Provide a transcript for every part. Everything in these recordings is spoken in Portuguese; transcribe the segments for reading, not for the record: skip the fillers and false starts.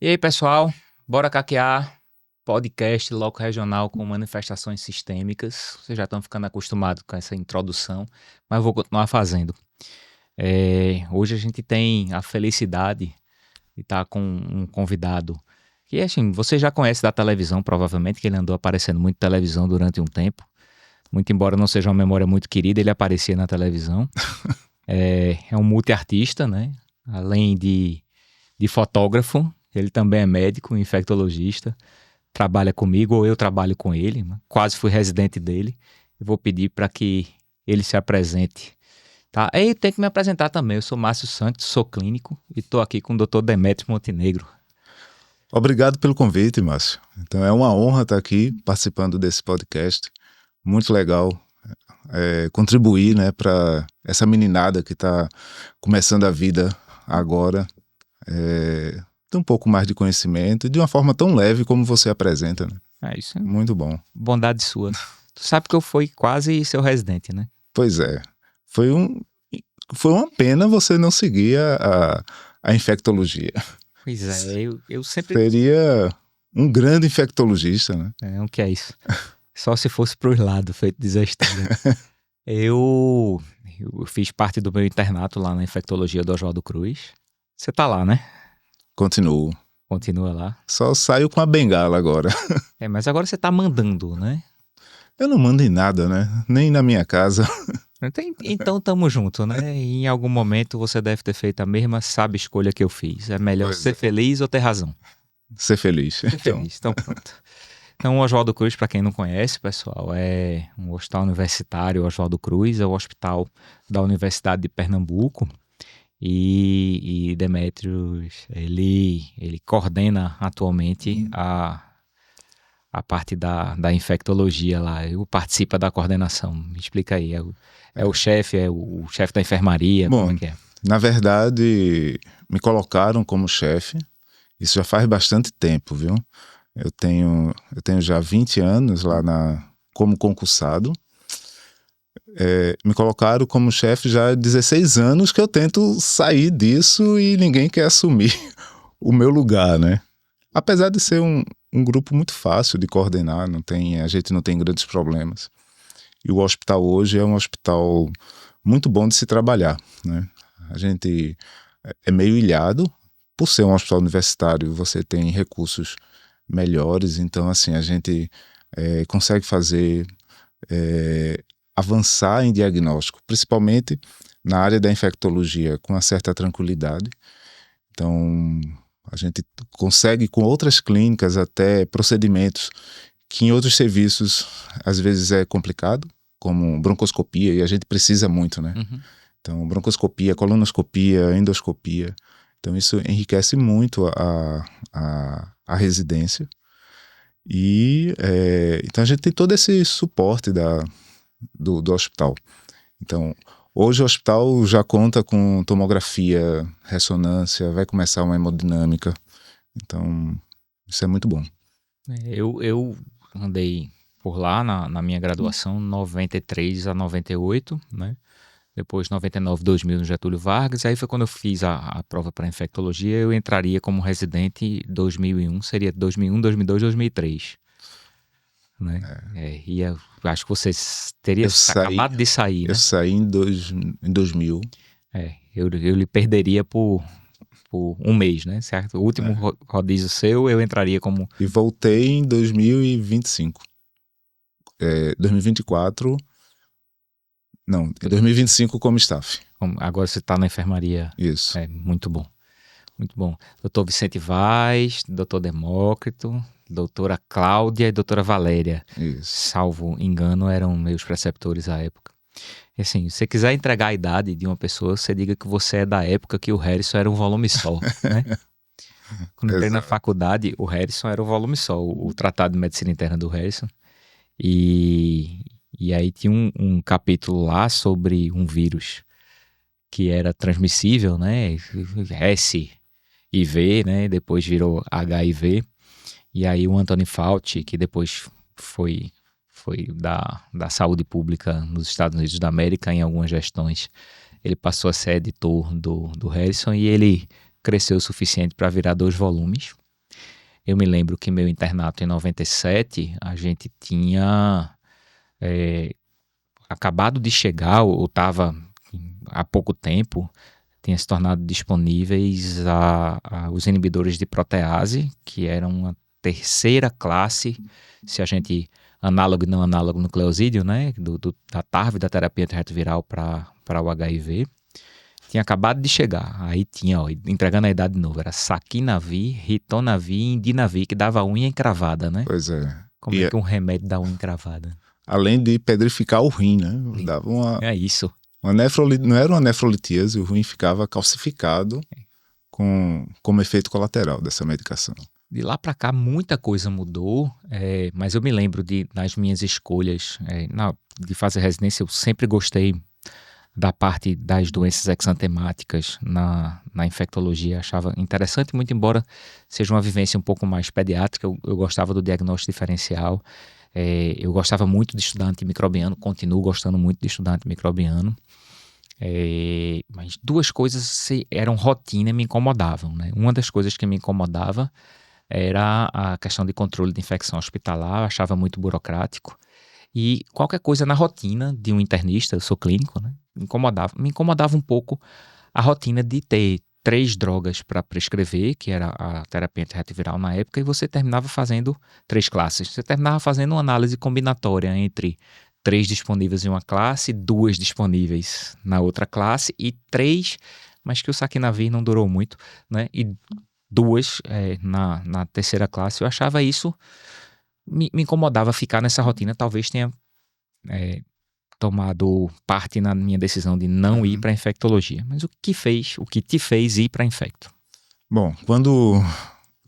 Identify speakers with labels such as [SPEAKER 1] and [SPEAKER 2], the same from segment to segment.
[SPEAKER 1] E aí, pessoal, bora caquear podcast local regional com manifestações sistêmicas. Vocês já estão ficando acostumados com essa introdução, mas eu vou continuar fazendo. Hoje a gente tem a felicidade de estar com um convidado que, assim, você já conhece da televisão, provavelmente, que ele andou aparecendo muito na televisão durante um tempo. Muito embora não seja uma memória muito querida, ele aparecia na televisão. É um multiartista, né? Além de fotógrafo, ele também é médico, infectologista, trabalha comigo ou eu trabalho com ele, né? Quase fui residente dele. Eu vou pedir para que ele se apresente. Tá? E tem que me apresentar também. Eu sou Márcio Santos, sou clínico e estou aqui com o Dr. Demétrio Montenegro.
[SPEAKER 2] Obrigado pelo convite, Márcio. Então é uma honra estar aqui participando desse podcast. Muito legal contribuir, né, para essa meninada que está começando a vida agora. Ter um pouco mais de conhecimento e de uma forma tão leve como você apresenta, né?
[SPEAKER 1] É isso.
[SPEAKER 2] Muito bom.
[SPEAKER 1] Bondade sua. Tu sabe que eu fui quase seu residente, né?
[SPEAKER 2] Pois é. Foi uma pena você não seguir a infectologia.
[SPEAKER 1] Pois é, eu sempre...
[SPEAKER 2] Seria um grande infectologista, né?
[SPEAKER 1] O que é isso? Só se fosse pros lados, feito desastre. Eu fiz parte do meu internato lá na infectologia do Oswaldo Cruz. Você tá lá, né?
[SPEAKER 2] Continuo.
[SPEAKER 1] Continua lá.
[SPEAKER 2] Só saio com a bengala agora.
[SPEAKER 1] Mas agora você tá mandando, né?
[SPEAKER 2] Eu não mando em nada, né? Nem na minha casa.
[SPEAKER 1] Então tamo junto, né? E em algum momento você deve ter feito a mesma sábia escolha que eu fiz. É melhor ser feliz ou ter razão?
[SPEAKER 2] Ser feliz.
[SPEAKER 1] Feliz, então pronto. Então, o Oswaldo Cruz, para quem não conhece, pessoal, é um hospital universitário. O Oswaldo Cruz é o hospital da Universidade de Pernambuco. E Demétrios, ele coordena atualmente a parte da infectologia lá. Ele participa da coordenação. Me explica aí. O chefe, o chefe da enfermaria?
[SPEAKER 2] Bom,
[SPEAKER 1] como é que é?
[SPEAKER 2] Na verdade, me colocaram como chefe. Isso já faz bastante tempo, viu? Eu tenho já 20 anos lá como concursado. Me colocaram como chefe já há 16 anos que eu tento sair disso e ninguém quer assumir o meu lugar, né? Apesar de ser um grupo muito fácil de coordenar, a gente não tem grandes problemas. E o hospital hoje é um hospital muito bom de se trabalhar, né? A gente é meio ilhado. Por ser um hospital universitário, você tem recursos melhores, então assim, a gente consegue avançar em diagnóstico, principalmente na área da infectologia, com uma certa tranquilidade. Então, a gente consegue com outras clínicas até procedimentos que em outros serviços às vezes é complicado, como broncoscopia, e a gente precisa muito, né?
[SPEAKER 1] Uhum.
[SPEAKER 2] Então, broncoscopia, colonoscopia, endoscopia. Então, isso enriquece muito a residência. E então a gente tem todo esse suporte do hospital. Então, hoje o hospital já conta com tomografia, ressonância, vai começar uma hemodinâmica. Então, isso é muito bom.
[SPEAKER 1] Eu andei por lá na minha graduação, 93 a 98, né? Depois 99, 2000 no Getúlio Vargas. Aí foi quando eu fiz a prova para infectologia. Eu entraria como residente em 2001, seria 2001, 2002, 2003. Né? Acho que você teria acabado de sair, né?
[SPEAKER 2] Eu saí em 2000.
[SPEAKER 1] Eu lhe perderia por um mês, né? Certo? O último rodízio seu, eu entraria como...
[SPEAKER 2] E voltei em 2025. 2024... Não, em 2025 como staff.
[SPEAKER 1] Agora você está na enfermaria.
[SPEAKER 2] Isso.
[SPEAKER 1] Muito bom. Muito bom. Doutor Vicente Vaz, doutor Demócrito, doutora Cláudia e doutora Valéria.
[SPEAKER 2] Isso.
[SPEAKER 1] Salvo engano, eram meus preceptores à época. E assim, se você quiser entregar a idade de uma pessoa, você diga que você é da época que o Harrison era um volume só, né? Quando eu entrei na faculdade, o Harrison era o volume só, o Tratado de Medicina Interna do Harrison. E aí tinha um capítulo lá sobre um vírus que era transmissível, né? SIV, né? Depois virou HIV. E aí o Anthony Fauci, que depois foi da saúde pública nos Estados Unidos da América em algumas gestões, ele passou a ser editor do Harrison e ele cresceu o suficiente para virar 2 volumes. Eu me lembro que meu internato em 97, a gente tinha acabado de chegar, ou estava há pouco tempo, tinha se tornado disponíveis os inibidores de protease, que eram uma terceira classe, se a gente análogo e não análogo nucleosídeo, né, da TARV, da terapia antirretroviral para o HIV. Tinha acabado de chegar, aí tinha, ó, entregando a idade de novo, era Saquinavir, Ritonavir e Indinavir, que dava unha encravada, né?
[SPEAKER 2] Pois é.
[SPEAKER 1] Como é que um remédio dá unha encravada?
[SPEAKER 2] Além de pedrificar o rim, né? Dava
[SPEAKER 1] É isso.
[SPEAKER 2] não era uma nefrolitíase, o rim ficava calcificado como efeito colateral dessa medicação.
[SPEAKER 1] De lá para cá muita coisa mudou, mas eu me lembro nas minhas escolhas de fazer residência, eu sempre gostei da parte das doenças exantemáticas na infectologia, achava interessante, muito embora seja uma vivência um pouco mais pediátrica, eu gostava do diagnóstico diferencial, eu gostava muito de estudar antimicrobiano, continuo gostando muito de estudar antimicrobiano, mas duas coisas eram rotina e me incomodavam, né? Uma das coisas que me incomodava era a questão de controle de infecção hospitalar, eu achava muito burocrático. E qualquer coisa na rotina de um internista, eu sou clínico, né? Me incomodava um pouco a rotina de ter 3 drogas para prescrever, que era a terapia antirretroviral na época, e você terminava fazendo 3 classes. Você terminava fazendo uma análise combinatória entre 3 disponíveis em uma classe, 2 disponíveis na outra classe, e 3, mas que o Saquinavir não durou muito, né? E 2 na terceira classe. Eu achava isso, me incomodava ficar nessa rotina, talvez tenha tomado parte na minha decisão de não ir para infectologia. Mas o que te fez ir para infecto?
[SPEAKER 2] Bom, quando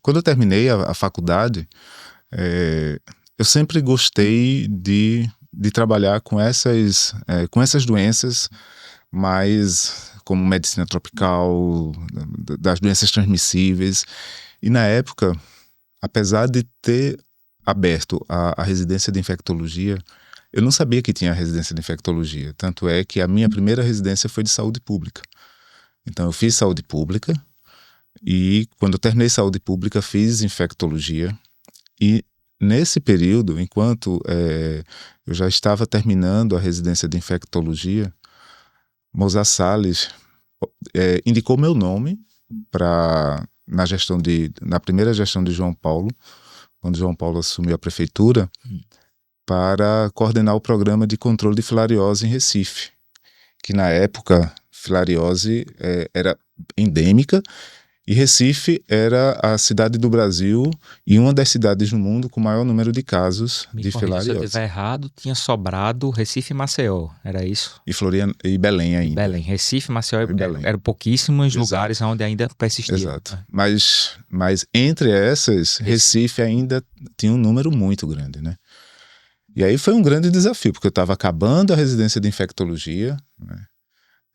[SPEAKER 2] eu terminei a faculdade, eu sempre gostei de trabalhar com essas doenças, mais como medicina tropical, das doenças transmissíveis. E na época, apesar de ter aberto a residência de infectologia, eu não sabia que tinha residência de infectologia. Tanto é que a minha primeira residência foi de saúde pública. Então eu fiz saúde pública e quando eu terminei saúde pública fiz infectologia. E nesse período, enquanto eu já estava terminando a residência de infectologia, Mozart Salles indicou meu nome na primeira gestão de João Paulo, quando João Paulo assumiu a prefeitura, para coordenar o programa de controle de filariose em Recife, que na época filariose era endêmica e Recife era a cidade do Brasil e uma das cidades no mundo com o maior número de casos de filariose.
[SPEAKER 1] Se eu estiver errado, tinha sobrado Recife e Maceió, era isso?
[SPEAKER 2] E Belém ainda.
[SPEAKER 1] Belém. Recife, Maceió eram pouquíssimos lugares onde ainda persistia.
[SPEAKER 2] Exato. Mas entre essas, Recife ainda tinha um número muito grande, né? E aí foi um grande desafio, porque eu estava acabando a residência de infectologia,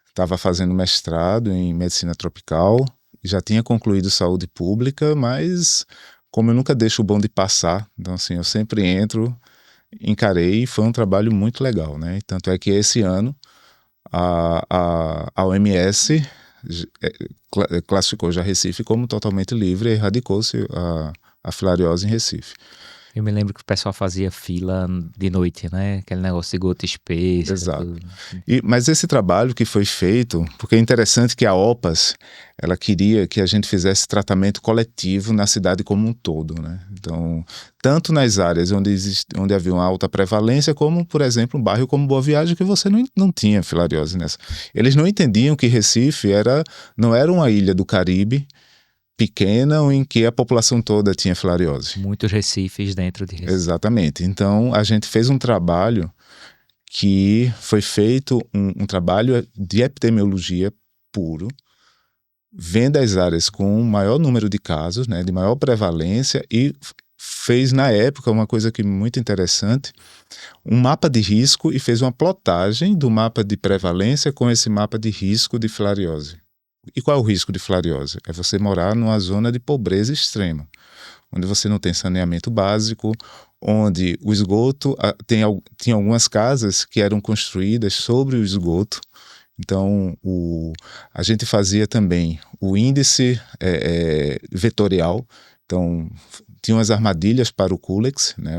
[SPEAKER 2] estava fazendo mestrado em medicina tropical, já tinha concluído saúde pública, mas como eu nunca deixo o bonde passar, então assim, eu sempre entro, encarei e foi um trabalho muito legal, né? Tanto é que esse ano a OMS classificou já Recife como totalmente livre e erradicou-se a filariose em Recife.
[SPEAKER 1] Eu me lembro que o pessoal fazia fila de noite, né? Aquele negócio de gota espessa.
[SPEAKER 2] Exato. Mas esse trabalho que foi feito, porque é interessante que a OPAS, ela queria que a gente fizesse tratamento coletivo na cidade como um todo, né? Então, tanto nas áreas onde havia uma alta prevalência, como, por exemplo, um bairro como Boa Viagem, que você não tinha filariose nessa. Eles não entendiam que Recife não era uma ilha do Caribe pequena em que a população toda tinha filariose.
[SPEAKER 1] Muitos recifes dentro de Recife.
[SPEAKER 2] Exatamente. Então, a gente fez um trabalho que foi feito, um trabalho de epidemiologia puro, vendo as áreas com maior número de casos, né, de maior prevalência, e fez, na época, uma coisa que muito interessante, um mapa de risco e fez uma plotagem do mapa de prevalência com esse mapa de risco de filariose. E qual é o risco de filariose? É você morar numa zona de pobreza extrema, onde você não tem saneamento básico, onde o esgoto, tinha algumas casas que eram construídas sobre o esgoto. Então, a gente fazia também o índice vetorial. Então, tinha umas armadilhas para o Culex, né,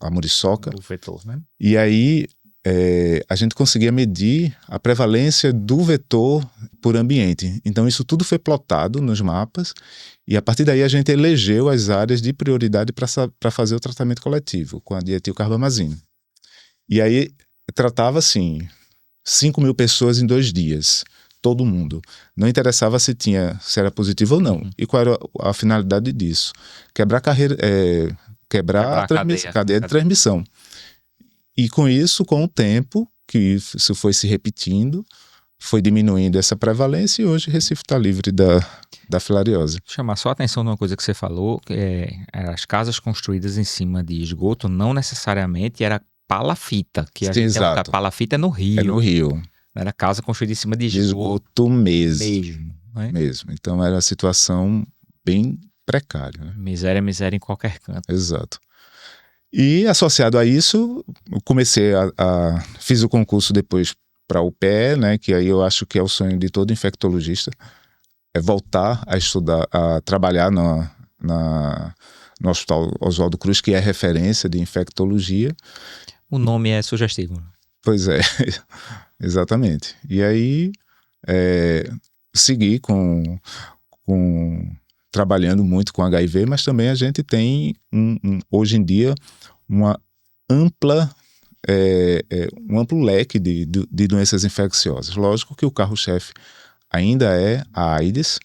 [SPEAKER 2] a muriçoca.
[SPEAKER 1] O vetor, né?
[SPEAKER 2] E aí a gente conseguia medir a prevalência do vetor por ambiente. Então isso tudo foi plotado nos mapas e a partir daí a gente elegeu as áreas de prioridade para fazer o tratamento coletivo com a dietilcarbamazine. E aí tratava assim 5.000 pessoas em 2 dias, todo mundo. Não interessava se era positivo ou não. E qual era a finalidade disso? Quebrar a cadeia de transmissão. E com isso, com o tempo, que isso foi se repetindo, foi diminuindo essa prevalência e hoje Recife está livre da filariose.
[SPEAKER 1] Chamar só a atenção de uma coisa que você falou, que as casas construídas em cima de esgoto não necessariamente era palafita, que a gente tem a palafita é no Rio.
[SPEAKER 2] É no Rio.
[SPEAKER 1] Era casa construída em cima de
[SPEAKER 2] esgoto mesmo.
[SPEAKER 1] Né?
[SPEAKER 2] Mesmo. Então era uma situação bem precária. Né?
[SPEAKER 1] Miséria em qualquer canto.
[SPEAKER 2] Exato. E associado a isso, eu comecei fiz o concurso depois para o UPE, né, que aí eu acho que é o sonho de todo infectologista, é voltar a estudar, a trabalhar no Hospital Oswaldo Cruz, que é referência de infectologia.
[SPEAKER 1] O nome é sugestivo.
[SPEAKER 2] Pois é, exatamente. E aí segui trabalhando muito com HIV, mas também a gente tem hoje em dia um amplo leque de doenças infecciosas. Lógico que o carro-chefe ainda é a AIDS,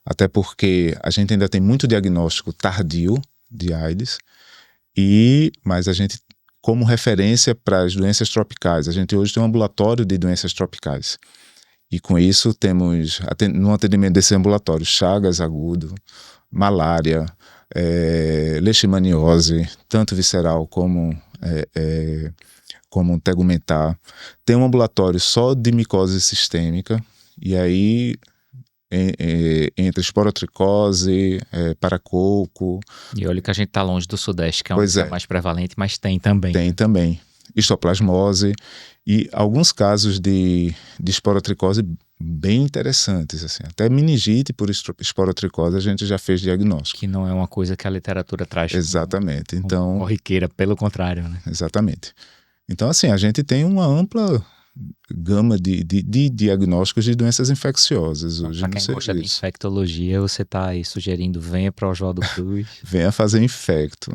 [SPEAKER 2] até porque a gente ainda tem muito diagnóstico tardio de AIDS, mas a gente, como referência para as doenças tropicais, a gente hoje tem um ambulatório de doenças tropicais. E com isso temos, no atendimento desse ambulatório, chagas agudo, malária, leishmaniose, tanto visceral como tegumentar. Tem um ambulatório só de micose sistêmica, e aí entre esporotricose, paracoco.
[SPEAKER 1] E olha que a gente está longe do Sudeste, que é onde é mais prevalente, mas tem também.
[SPEAKER 2] Tem também. Histoplasmose e alguns casos de esporotricose bem interessantes, assim. Até meningite por esporotricose a gente já fez diagnóstico.
[SPEAKER 1] Que não é uma coisa que a literatura traz.
[SPEAKER 2] Exatamente. Então,
[SPEAKER 1] corriqueira, pelo contrário, né?
[SPEAKER 2] Exatamente. Então, assim, a gente tem uma ampla gama de diagnósticos de doenças infecciosas hoje.
[SPEAKER 1] Para quem gosta de infectologia, você está aí sugerindo, venha para o Oswaldo Cruz.
[SPEAKER 2] Venha fazer infecto.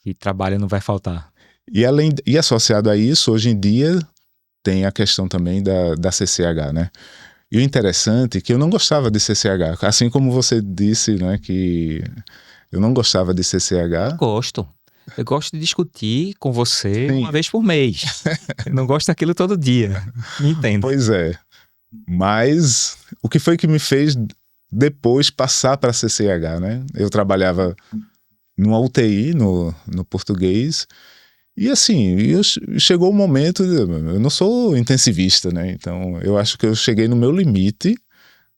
[SPEAKER 1] E trabalho não vai faltar.
[SPEAKER 2] E associado a isso, hoje em dia, tem a questão também da CCH, né? E o interessante é que eu não gostava de CCH, assim como você disse, né, que eu não gostava de CCH.
[SPEAKER 1] Eu gosto de discutir com você uma vez por mês. Eu não gosto daquilo todo dia. Me entendo.
[SPEAKER 2] Pois é. Mas o que foi que me fez depois passar para CCH, né? Eu trabalhava numa UTI, no português. E assim, chegou o momento, eu não sou intensivista, né? Então eu acho que eu cheguei no meu limite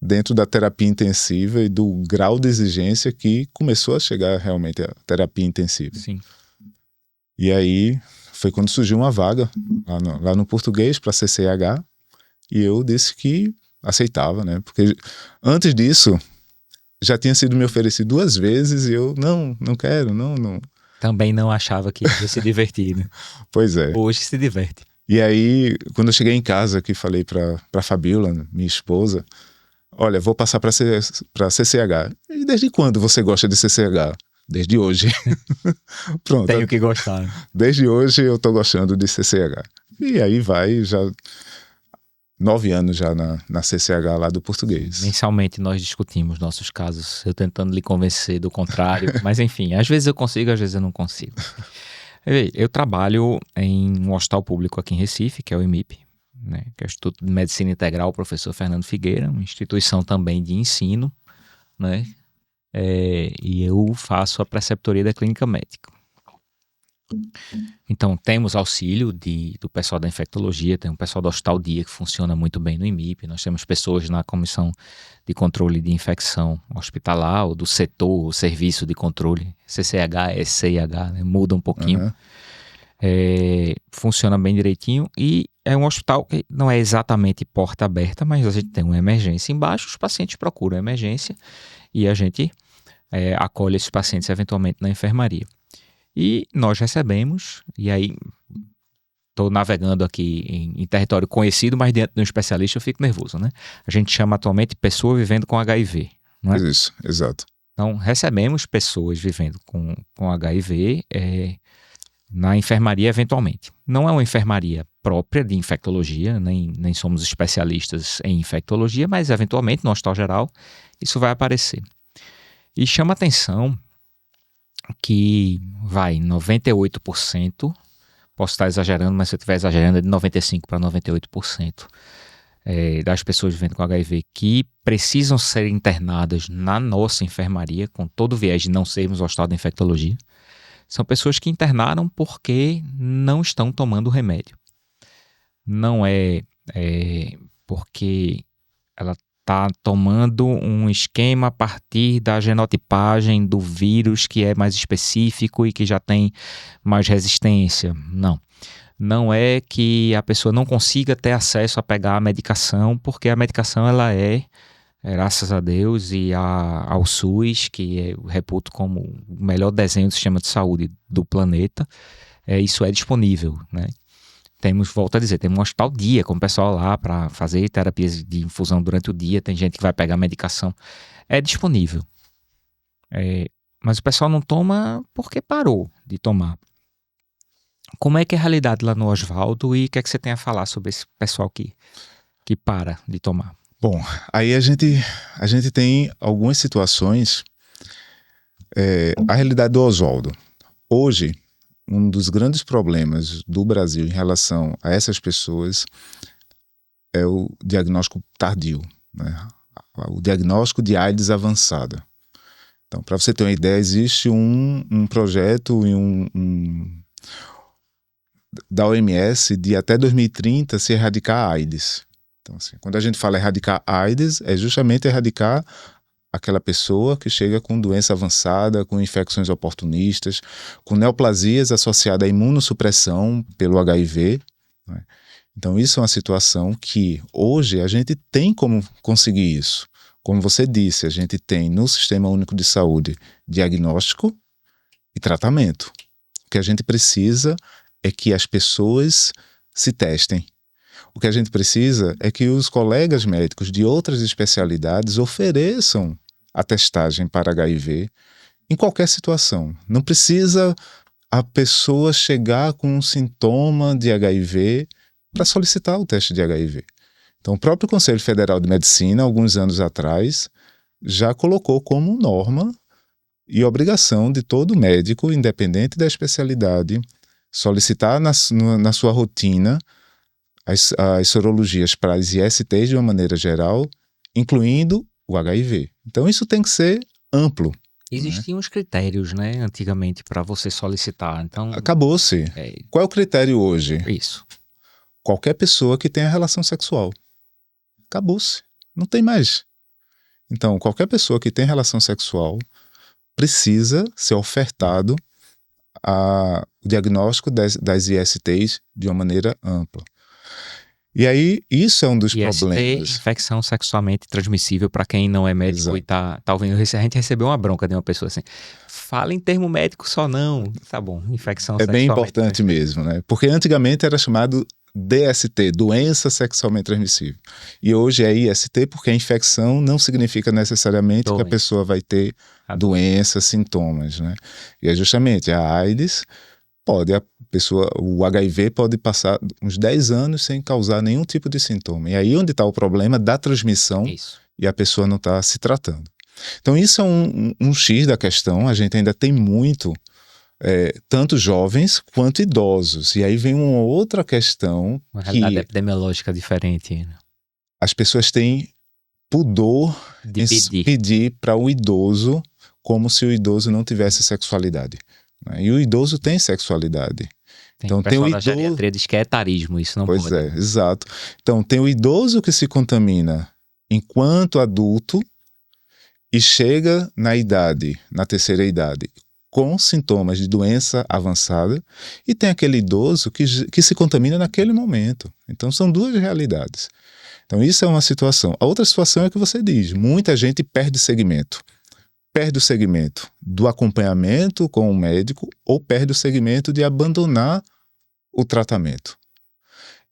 [SPEAKER 2] dentro da terapia intensiva e do grau de exigência que começou a chegar realmente a terapia intensiva.
[SPEAKER 1] Sim.
[SPEAKER 2] E aí foi quando surgiu uma vaga lá no português para CCH e eu disse que aceitava, né? Porque antes disso já tinha sido me oferecido 2 vezes e eu não quero, não.
[SPEAKER 1] Também não achava que ia se divertir, né?
[SPEAKER 2] Pois é.
[SPEAKER 1] Hoje se diverte.
[SPEAKER 2] E aí, quando eu cheguei em casa, que falei pra Fabiola, minha esposa, olha, vou passar pra CCH. E desde quando você gosta de CCH? Desde hoje. Pronto.
[SPEAKER 1] Tenho que gostar.
[SPEAKER 2] Desde hoje eu tô gostando de CCH. E aí vai já 9 anos já na CCH lá do português.
[SPEAKER 1] Mensalmente nós discutimos nossos casos, eu tentando lhe convencer do contrário, mas enfim, às vezes eu consigo, às vezes eu não consigo. Eu trabalho em um hospital público aqui em Recife, que é o IMIP, né, que é o Instituto de Medicina Integral Professor Fernando Figueira, uma instituição também de ensino, né, e eu faço a preceptoria da clínica médica. Então temos auxílio do pessoal da infectologia, tem um pessoal do Hospital Dia que funciona muito bem no IMIP, nós temos pessoas na comissão de controle de infecção hospitalar, ou do setor, o serviço de controle, CCH, SCIH, né? Muda um pouquinho.
[SPEAKER 2] Uhum.
[SPEAKER 1] Funciona bem direitinho e é um hospital que não é exatamente porta aberta, mas a gente tem uma emergência embaixo, os pacientes procuram emergência e a gente acolhe esses pacientes eventualmente na enfermaria. E nós recebemos, e aí estou navegando aqui em território conhecido, mas diante de um especialista eu fico nervoso, né? A gente chama atualmente pessoa vivendo com HIV, não é?
[SPEAKER 2] Isso, exato.
[SPEAKER 1] Então, recebemos pessoas vivendo com HIV na enfermaria eventualmente. Não é uma enfermaria própria de infectologia, nem somos especialistas em infectologia, mas eventualmente, no hospital geral, isso vai aparecer. E chama atenção que 98%, posso estar exagerando, mas se eu estiver exagerando é de 95% para 98% das pessoas vivendo com HIV que precisam ser internadas na nossa enfermaria, com todo o viés de não sermos o hospital de infectologia, são pessoas que internaram porque não estão tomando remédio. Não é porque ela está tomando um esquema a partir da genotipagem do vírus que é mais específico e que já tem mais resistência. Não. Não é que a pessoa não consiga ter acesso a pegar a medicação, porque a medicação ela graças a Deus e ao SUS, que eu reputo como o melhor desenho do sistema de saúde do planeta, isso é disponível, né? Volto a dizer, temos um hospital dia com o pessoal lá para fazer terapias de infusão durante o dia, tem gente que vai pegar medicação, é disponível. Mas o pessoal não toma porque parou de tomar. Como é que é a realidade lá no Oswaldo e o que é que você tem a falar sobre esse pessoal que para de tomar?
[SPEAKER 2] Bom, aí a gente tem algumas situações. A realidade do Oswaldo. Hoje, um dos grandes problemas do Brasil em relação a essas pessoas é o diagnóstico tardio, né? O diagnóstico de AIDS avançada. Então, para você ter uma ideia, existe um projeto da OMS de até 2030 se erradicar a AIDS. Então, assim, quando a gente fala erradicar a AIDS, é justamente erradicar aquela pessoa que chega com doença avançada, com infecções oportunistas, com neoplasias associadas à imunossupressão pelo HIV, né? Então, isso é uma situação que hoje a gente tem como conseguir isso. Como você disse, a gente tem no Sistema Único de Saúde diagnóstico e tratamento. O que a gente precisa é que as pessoas se testem. O que a gente precisa é que os colegas médicos de outras especialidades ofereçam a testagem para HIV em qualquer situação. Não precisa a pessoa chegar com um sintoma de HIV para solicitar o teste de HIV. Então, o próprio Conselho Federal de Medicina, alguns anos atrás, já colocou como norma e obrigação de todo médico, independente da especialidade, solicitar na sua rotina as sorologias para as ISTs de uma maneira geral, incluindo o HIV. Então, isso tem que ser amplo.
[SPEAKER 1] Existiam os critérios, né, antigamente, para você solicitar. Então,
[SPEAKER 2] acabou-se. Qual é o critério hoje?
[SPEAKER 1] Isso.
[SPEAKER 2] Qualquer pessoa que tenha relação sexual. Acabou-se. Não tem mais. Então, qualquer pessoa que tem relação sexual precisa ser ofertado o diagnóstico das ISTs de uma maneira ampla. E aí, isso é um dos problemas.
[SPEAKER 1] Infecção sexualmente transmissível, para quem não é médico. Exato. E tá ouvindo. A gente recebeu uma bronca de uma pessoa assim, fala em termo médico só não. Tá bom, infecção sexualmente.
[SPEAKER 2] É bem importante mesmo, né? Porque antigamente era chamado DST, doença sexualmente transmissível. E hoje é IST porque a infecção não significa necessariamente que a pessoa vai ter doença, sintomas, né? E é justamente a AIDS o HIV pode passar uns 10 anos sem causar nenhum tipo de sintoma. E aí onde está o problema da transmissão e a pessoa não está se tratando. Então isso é um X da questão. A gente ainda tem muito, tanto jovens quanto idosos. E aí vem uma outra questão.
[SPEAKER 1] Uma realidade epidemiológica diferente. Né?
[SPEAKER 2] As pessoas têm pudor de pedir para o idoso como se o idoso não tivesse sexualidade. E o idoso tem sexualidade.
[SPEAKER 1] Então tem o idoso. Da geriatria diz que é etarismo, isso não pode.
[SPEAKER 2] Pois é, exato. Então tem o idoso que se contamina enquanto adulto e chega na terceira idade, com sintomas de doença avançada, e tem aquele idoso que se contamina naquele momento. Então são duas realidades. Então isso é uma situação. A outra situação é que você diz, muita gente perde segmento. perde o segmento do acompanhamento com o médico ou perde o segmento de abandonar o tratamento.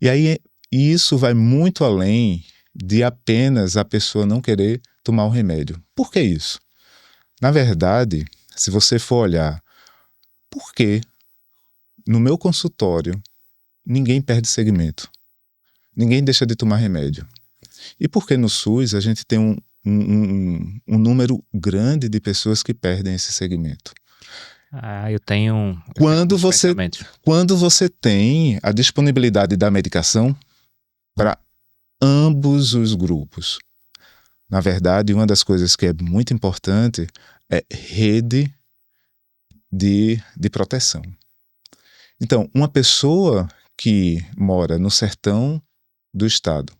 [SPEAKER 2] E aí isso vai muito além de apenas a pessoa não querer tomar o remédio. Por que isso? Na verdade, se você for olhar, por que no meu consultório ninguém perde segmento? Ninguém deixa de tomar remédio. E por que no SUS a gente tem um número grande de pessoas que perdem esse segmento?
[SPEAKER 1] Eu tenho
[SPEAKER 2] Quando
[SPEAKER 1] pensamentos.
[SPEAKER 2] quando você tem a disponibilidade da medicação para ambos os grupos. Na verdade, uma das coisas que é muito importante é rede de proteção. Então, uma pessoa que mora no sertão do estado,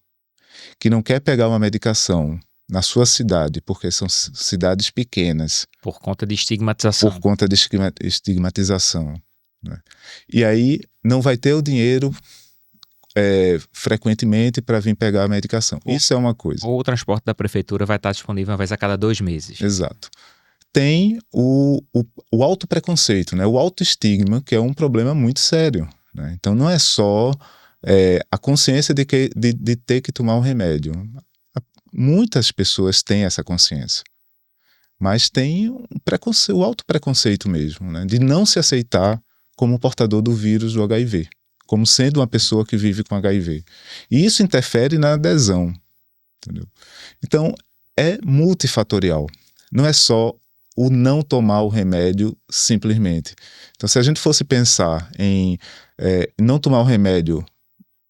[SPEAKER 2] que não quer pegar uma medicação na sua cidade, porque são cidades pequenas,
[SPEAKER 1] Por conta de estigmatização.
[SPEAKER 2] por conta de estigmatização, né? E aí não vai ter o dinheiro frequentemente para vir pegar a medicação. Isso é uma coisa.
[SPEAKER 1] Ou o transporte da prefeitura vai estar disponível uma vez a cada 2 meses.
[SPEAKER 2] Exato. Tem o autopreconceito, né? O autoestigma, que é um problema muito sério, né? Então não é só a consciência de ter que tomar um remédio. Muitas pessoas têm essa consciência, mas tem o autopreconceito mesmo, né? De não se aceitar como portador do vírus do HIV, como sendo uma pessoa que vive com HIV. E isso interfere na adesão, entendeu? Então é multifatorial. Não é só o não tomar o remédio simplesmente. Então, se a gente fosse pensar em não tomar o remédio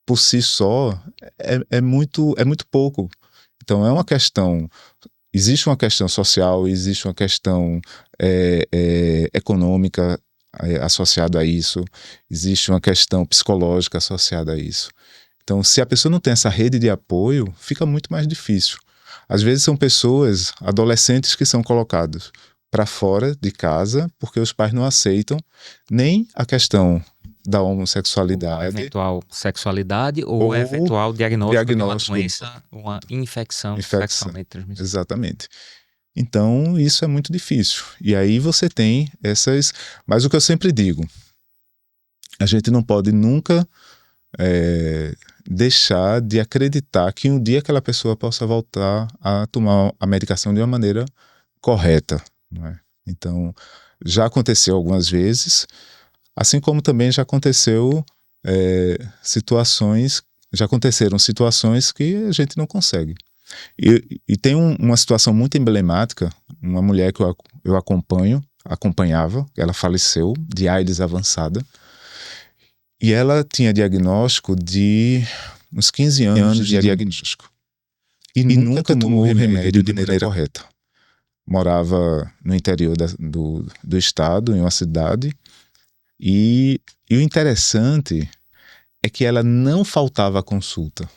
[SPEAKER 2] por si só, é muito pouco. Então, é uma questão. Existe uma questão social, existe uma questão econômica associada a isso, existe uma questão psicológica associada a isso. Então, se a pessoa não tem essa rede de apoio, fica muito mais difícil. Às vezes são pessoas, adolescentes, que são colocados para fora de casa porque os pais não aceitam nem a questão da homossexualidade.
[SPEAKER 1] Uma eventual sexualidade ou eventual diagnóstico de uma doença, uma infecção sexualmente transmissível.
[SPEAKER 2] Exatamente. Então, isso é muito difícil. E aí você tem essas... Mas o que eu sempre digo, a gente não pode nunca deixar de acreditar que um dia aquela pessoa possa voltar a tomar a medicação de uma maneira correta, não é? Então, já aconteceu algumas vezes, assim como também já aconteceram situações que a gente não consegue. E tem uma situação muito emblemática, uma mulher que eu acompanhava, ela faleceu de AIDS avançada, e ela tinha diagnóstico de uns 15 anos de diagnóstico. E nunca tomou o remédio de maneira correta. Morava no interior do estado, em uma cidade, e o interessante é que ela não faltava à consulta.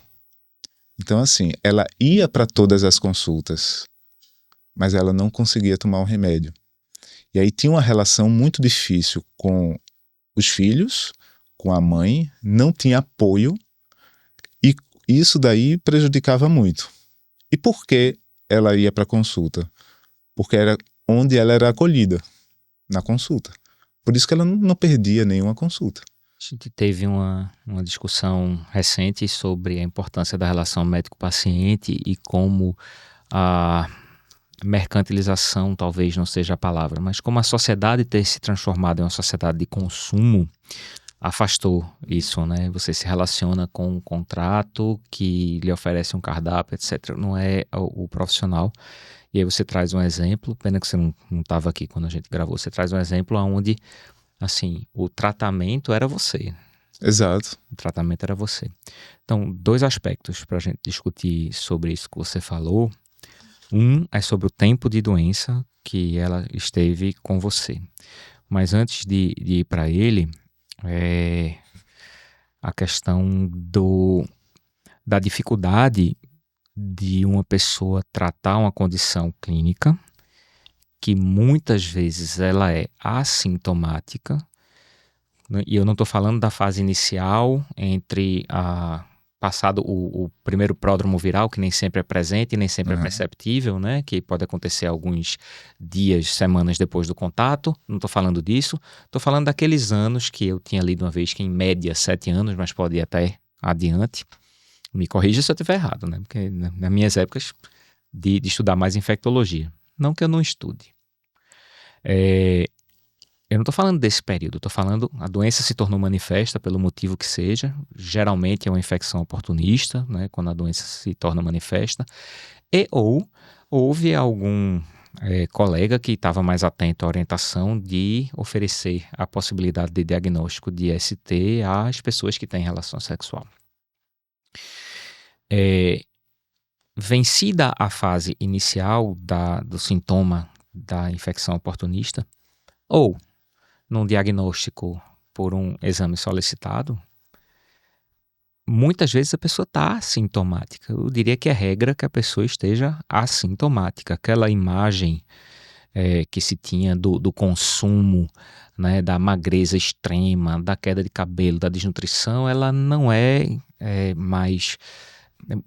[SPEAKER 2] Então, assim, ela ia para todas as consultas, mas ela não conseguia tomar o remédio. E aí tinha uma relação muito difícil com os filhos, com a mãe, não tinha apoio, e isso daí prejudicava muito. E por que ela ia para a consulta? Porque era onde ela era acolhida, na consulta. Por isso que ela não perdia nenhuma consulta.
[SPEAKER 1] A gente teve uma discussão recente sobre a importância da relação médico-paciente e como a mercantilização talvez não seja a palavra, mas como a sociedade ter se transformado em uma sociedade de consumo afastou isso, né? Você se relaciona com um contrato que lhe oferece um cardápio, etc. Não é o profissional. E aí você traz um exemplo, pena que você não estava aqui quando a gente gravou, você traz um exemplo onde, assim, o tratamento era você.
[SPEAKER 2] Exato.
[SPEAKER 1] O tratamento era você. Então, 2 aspectos para a gente discutir sobre isso que você falou. Um é sobre o tempo de doença que ela esteve com você. Mas antes de ir para ele, a questão da dificuldade de uma pessoa tratar uma condição clínica que muitas vezes ela é assintomática, né? E eu não estou falando da fase inicial entre passado o primeiro pródromo viral, que nem sempre é presente e nem sempre é perceptível, né? Que pode acontecer alguns dias, semanas depois do contato. Não estou falando disso. Estou falando daqueles anos que eu tinha lido uma vez, que em média 7 anos, mas pode ir até adiante. Me corrija se eu estiver errado, né? Porque nas minhas épocas de estudar mais infectologia. Não que eu não estude. Eu não estou falando desse período, estou falando a doença se tornou manifesta pelo motivo que seja. Geralmente é uma infecção oportunista, né, quando a doença se torna manifesta. Ou houve algum colega que estava mais atento à orientação de oferecer a possibilidade de diagnóstico de ST às pessoas que têm relação sexual. Vencida a fase inicial do sintoma da infecção oportunista, ou num diagnóstico por um exame solicitado, muitas vezes a pessoa está assintomática. Eu diria que é regra que a pessoa esteja assintomática. Aquela imagem que se tinha do consumo, né, da magreza extrema, da queda de cabelo, da desnutrição, ela não é mais...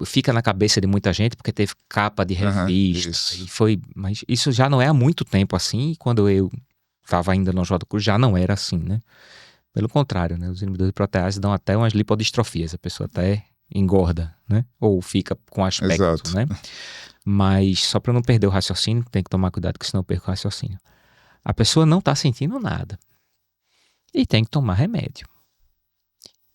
[SPEAKER 1] Fica na cabeça de muita gente porque teve capa de revista. E foi, mas isso já não é há muito tempo assim. E quando eu estava ainda no Oswaldo Cruz, já não era assim, né? Pelo contrário, né? Os inibidores de protease dão até umas lipodistrofias, a pessoa até engorda, né? Ou fica com aspecto,
[SPEAKER 2] Exato.
[SPEAKER 1] né? Mas só para não perder o raciocínio, tem que tomar cuidado, que senão eu perco o raciocínio. A pessoa não está sentindo nada e tem que tomar remédio.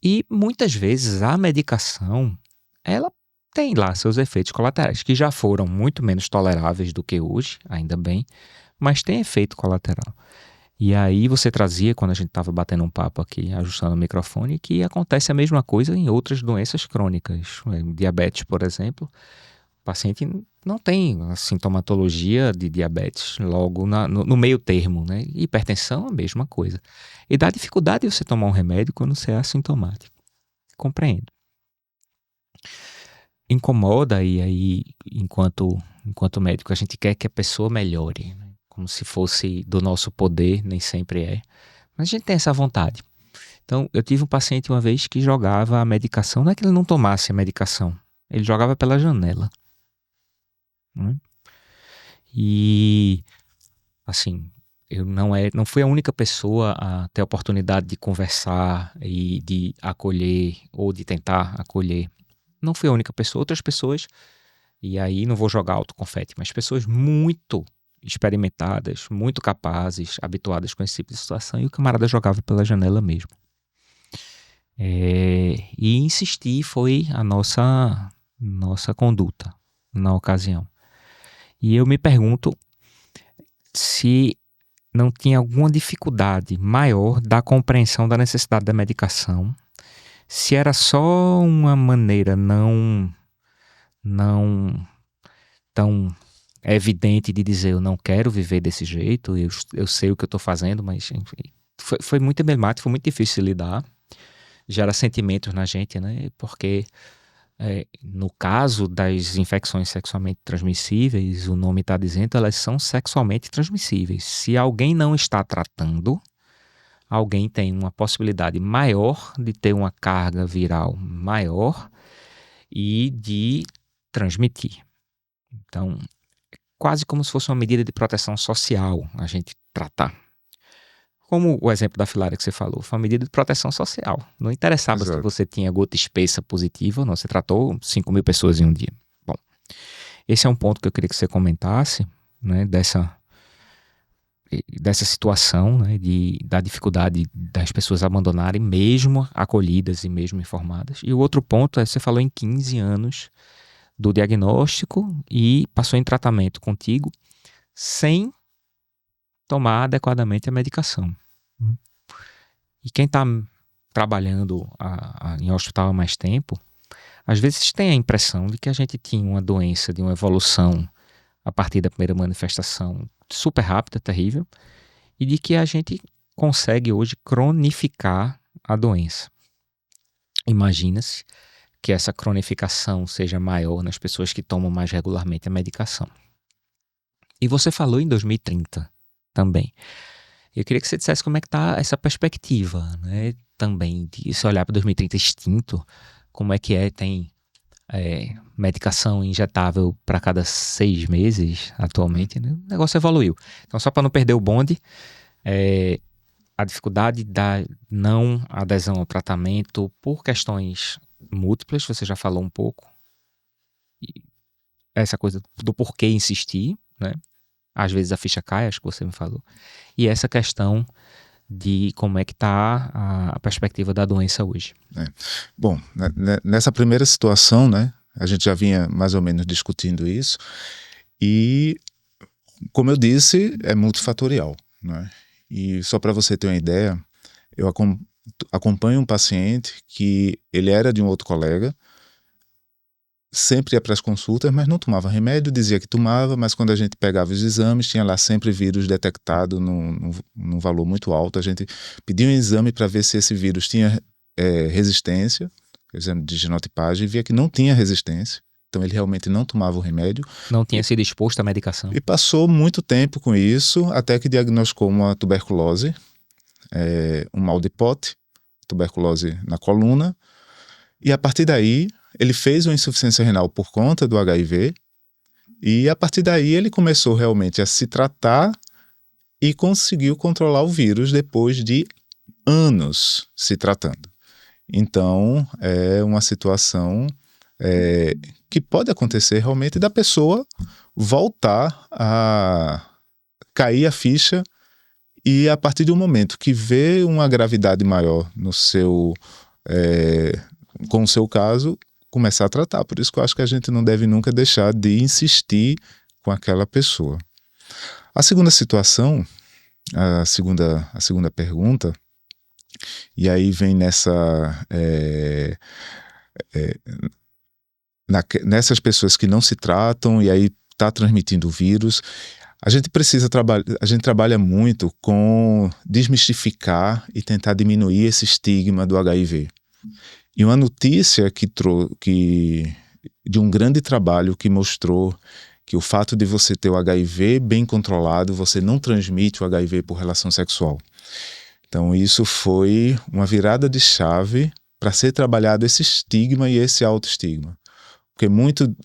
[SPEAKER 1] E muitas vezes a medicação, ela tem lá seus efeitos colaterais, que já foram muito menos toleráveis do que hoje, ainda bem, mas tem efeito colateral. E aí você trazia, quando a gente estava batendo um papo aqui, ajustando o microfone, que acontece a mesma coisa em outras doenças crônicas. Diabetes, por exemplo, o paciente não tem a sintomatologia de diabetes logo no meio termo, né? Hipertensão, a mesma coisa. E dá dificuldade de você tomar um remédio quando você é assintomático. Compreendo. Incomoda, e aí, enquanto médico, a gente quer que a pessoa melhore, né? Como se fosse do nosso poder, nem sempre é. Mas a gente tem essa vontade. Então, eu tive um paciente uma vez que jogava a medicação, não é que ele não tomasse a medicação, ele jogava pela janela. Né? E, assim, eu não fui a única pessoa a ter a oportunidade de conversar e de acolher, ou de tentar acolher. Não fui a única pessoa, outras pessoas, e aí não vou jogar autoconfete, mas pessoas muito experimentadas, muito capazes, habituadas com esse tipo de situação, e o camarada jogava pela janela mesmo. E insistir foi a nossa conduta na ocasião. E eu me pergunto se não tinha alguma dificuldade maior da compreensão da necessidade da medicação, se era só uma maneira não tão evidente de dizer eu não quero viver desse jeito, eu sei o que eu estou fazendo, mas enfim, foi muito emblemático, foi muito difícil de lidar, gera sentimentos na gente, né? Porque no caso das infecções sexualmente transmissíveis, o nome está dizendo, elas são sexualmente transmissíveis. Se alguém não está tratando, alguém tem uma possibilidade maior de ter uma carga viral maior e de transmitir. Então, quase como se fosse uma medida de proteção social a gente tratar. Como o exemplo da filária que você falou, foi uma medida de proteção social. Não interessava se você tinha gota espessa positiva ou não, você tratou 5.000 pessoas em um dia. Bom, esse é um ponto que eu queria que você comentasse, né, dessa situação, né, da dificuldade das pessoas abandonarem, mesmo acolhidas e mesmo informadas. E o outro ponto é, você falou em 15 anos do diagnóstico e passou em tratamento contigo sem tomar adequadamente a medicação. E quem está trabalhando em hospital há mais tempo, às vezes tem a impressão de que a gente tinha uma doença de uma evolução a partir da primeira manifestação super rápida, terrível, e de que a gente consegue hoje cronificar a doença. Imagina-se que essa cronificação seja maior nas pessoas que tomam mais regularmente a medicação. E você falou em 2030 também. Eu queria que você dissesse como é que está essa perspectiva, né? Também de se olhar para 2030 extinto, como é que é? Tem medicação injetável para cada 6 meses atualmente, né? O negócio evoluiu. Então, só para não perder o bonde, a dificuldade da não adesão ao tratamento por questões múltiplas, você já falou um pouco. E essa coisa do porquê insistir, né? Às vezes a ficha cai, acho que você me falou. E essa questão de como é que está a perspectiva da doença hoje.
[SPEAKER 2] Bom, nessa primeira situação, né, a gente já vinha mais ou menos discutindo isso, e, como eu disse, é multifatorial, né? E só para você ter uma ideia, eu acompanho um paciente que ele era de um outro colega, sempre ia para as consultas, mas não tomava remédio, dizia que tomava, mas quando a gente pegava os exames, tinha lá sempre vírus detectado num valor muito alto. A gente pedia um exame para ver se esse vírus tinha resistência, exame de genotipagem, e via que não tinha resistência. Então ele realmente não tomava o remédio.
[SPEAKER 1] Não tinha sido exposto à medicação.
[SPEAKER 2] E passou muito tempo com isso, até que diagnosticou uma tuberculose, um mal de Pote, tuberculose na coluna, e a partir daí ele fez uma insuficiência renal por conta do HIV, e a partir daí ele começou realmente a se tratar e conseguiu controlar o vírus depois de anos se tratando. Então é uma situação que pode acontecer realmente da pessoa voltar a cair a ficha, e a partir de um momento que vê uma gravidade maior no seu com o seu caso, começar a tratar. Por isso que eu acho que a gente não deve nunca deixar de insistir com aquela pessoa. A segunda situação, a segunda pergunta, e aí vem nessas pessoas que não se tratam e aí está transmitindo o vírus. A gente trabalha muito com desmistificar e tentar diminuir esse estigma do HIV. E uma notícia de um grande trabalho que mostrou que o fato de você ter o HIV bem controlado, você não transmite o HIV por relação sexual. Então isso foi uma virada de chave para ser trabalhado esse estigma e esse autoestigma. Porque muito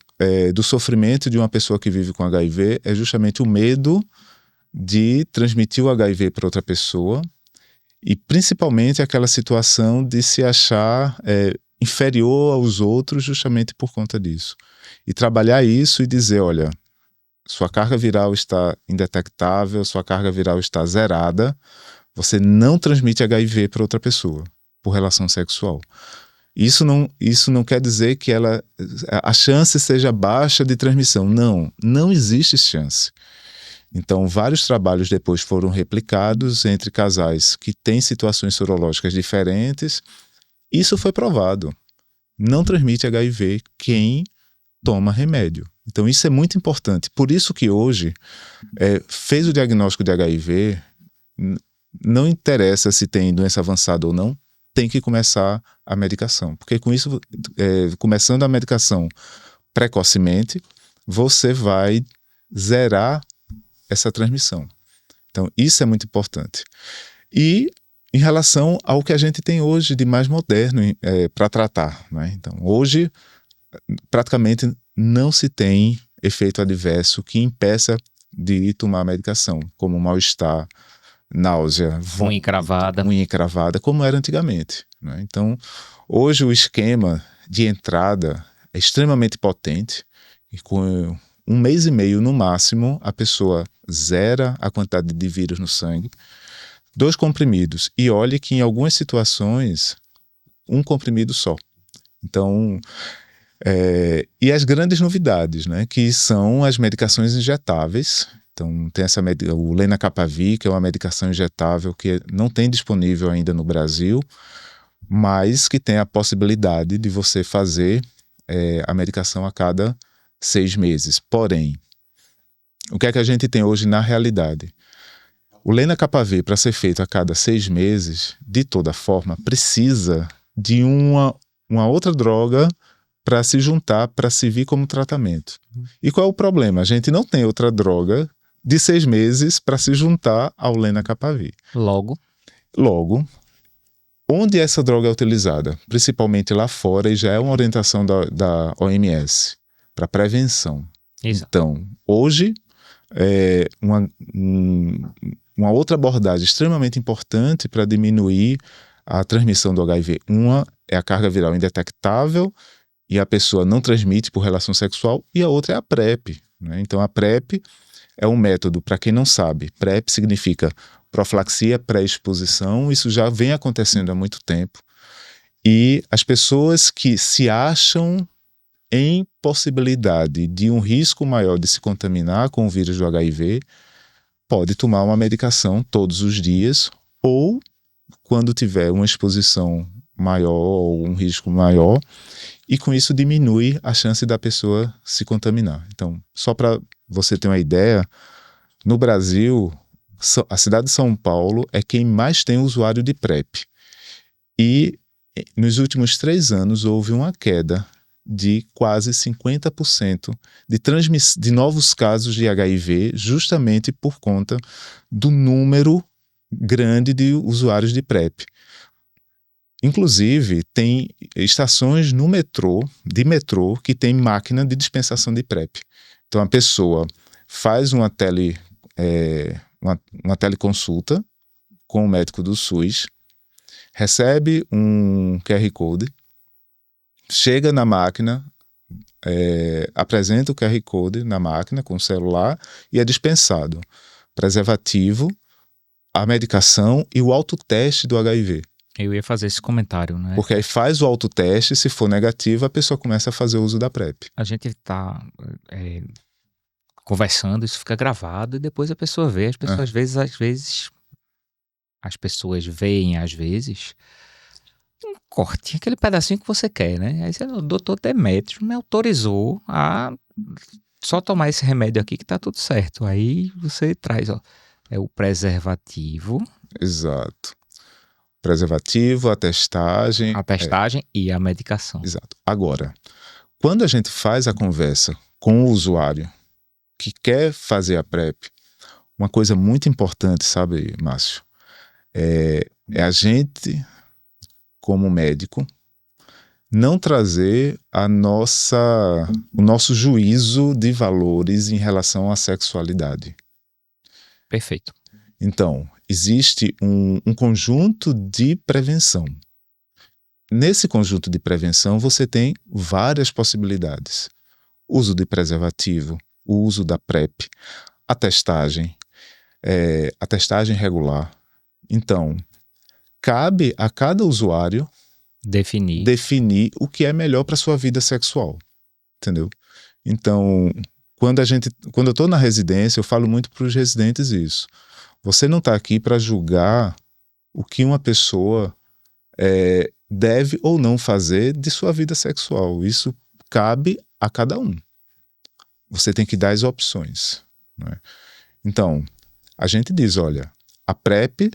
[SPEAKER 2] do sofrimento de uma pessoa que vive com HIV é justamente o medo de transmitir o HIV para outra pessoa, e principalmente aquela situação de se achar inferior aos outros justamente por conta disso. E trabalhar isso e dizer, olha, sua carga viral está indetectável, sua carga viral está zerada, você não transmite HIV para outra pessoa por relação sexual. Isso não quer dizer que a chance seja baixa de transmissão. Não existe chance. Então, vários trabalhos depois foram replicados entre casais que têm situações sorológicas diferentes. Isso foi provado. Não transmite HIV quem toma remédio. Então, isso é muito importante. Por isso que hoje, fez o diagnóstico de HIV, não interessa se tem doença avançada ou não, tem que começar a medicação. Porque com isso, começando a medicação precocemente, você vai zerar essa transmissão. Então, isso é muito importante. E em relação ao que a gente tem hoje de mais moderno para tratar, né? Então, hoje, praticamente não se tem efeito adverso que impeça de tomar a medicação, como mal-estar, náusea,
[SPEAKER 1] unha encravada,
[SPEAKER 2] como era antigamente, né? Então, hoje o esquema de entrada é extremamente potente, e com 1 mês e meio no máximo, a pessoa zera a quantidade de vírus no sangue, 2 comprimidos, e olhe que em algumas situações, 1 comprimido só. Então, e as grandes novidades, né, que são as medicações injetáveis. Então, tem o Lenacapavir, que é uma medicação injetável que não tem disponível ainda no Brasil, mas que tem a possibilidade de você fazer a medicação a cada 6 meses. Porém, o que é que a gente tem hoje na realidade? O Lenacapavir, para ser feito a cada 6 meses, de toda forma, precisa de uma outra droga para se juntar, para servir como tratamento. E qual é o problema? A gente não tem outra droga de 6 meses para se juntar ao Lenacapavir.
[SPEAKER 1] Logo,
[SPEAKER 2] Onde essa droga é utilizada? Principalmente lá fora, e já é uma orientação da OMS para prevenção.
[SPEAKER 1] Exato.
[SPEAKER 2] Então, hoje, uma outra abordagem extremamente importante para diminuir a transmissão do HIV. Uma é a carga viral indetectável e a pessoa não transmite por relação sexual, e a outra é a PrEP, né? Então, a PrEP é um método, para quem não sabe, PrEP significa profilaxia pré-exposição, isso já vem acontecendo há muito tempo, e as pessoas que se acham em possibilidade de um risco maior de se contaminar com o vírus do HIV, pode tomar uma medicação todos os dias, ou quando tiver uma exposição maior ou um risco maior, e com isso diminui a chance da pessoa se contaminar. Então, só para você ter uma ideia, no Brasil, a cidade de São Paulo é quem mais tem usuário de PrEP. E nos últimos 3 anos houve uma queda de quase 50% de novos casos de HIV, justamente por conta do número grande de usuários de PrEP. Inclusive, tem estações no metrô, que tem máquina de dispensação de PrEP. Então, a pessoa faz uma teleconsulta com o médico do SUS, recebe um QR Code, chega na máquina, apresenta o QR Code na máquina com o celular e é dispensado preservativo, a medicação e o autoteste do HIV.
[SPEAKER 1] Eu ia fazer esse comentário, né?
[SPEAKER 2] Porque aí faz o autoteste, se for negativo, a pessoa começa a fazer uso da PrEP.
[SPEAKER 1] A gente está conversando, isso fica gravado e depois a pessoa vê. As pessoas, às vezes, as pessoas veem, às vezes, um corte, aquele pedacinho que você quer, né? Aí o doutor Demétrio me autorizou a só tomar esse remédio aqui que tá tudo certo. Aí você traz, ó, é o preservativo.
[SPEAKER 2] Exato. Preservativo, a testagem.
[SPEAKER 1] E a medicação.
[SPEAKER 2] Exato. Agora, quando a gente faz a conversa com o usuário que quer fazer a PrEP, uma coisa muito importante, sabe, Márcio? É a gente, como médico, não trazer o nosso juízo de valores em relação à sexualidade.
[SPEAKER 1] Perfeito.
[SPEAKER 2] Então, existe um conjunto de prevenção. Nesse conjunto de prevenção, você tem várias possibilidades. Uso de preservativo, o uso da PrEP, a testagem regular. Então, cabe a cada usuário definir o que é melhor para sua vida sexual, entendeu? Então, quando eu estou na residência, eu falo muito para os residentes isso. Você não está aqui para julgar o que uma pessoa deve ou não fazer de sua vida sexual. Isso cabe a cada um. Você tem que dar as opções, né? Então, a gente diz, olha, a PrEP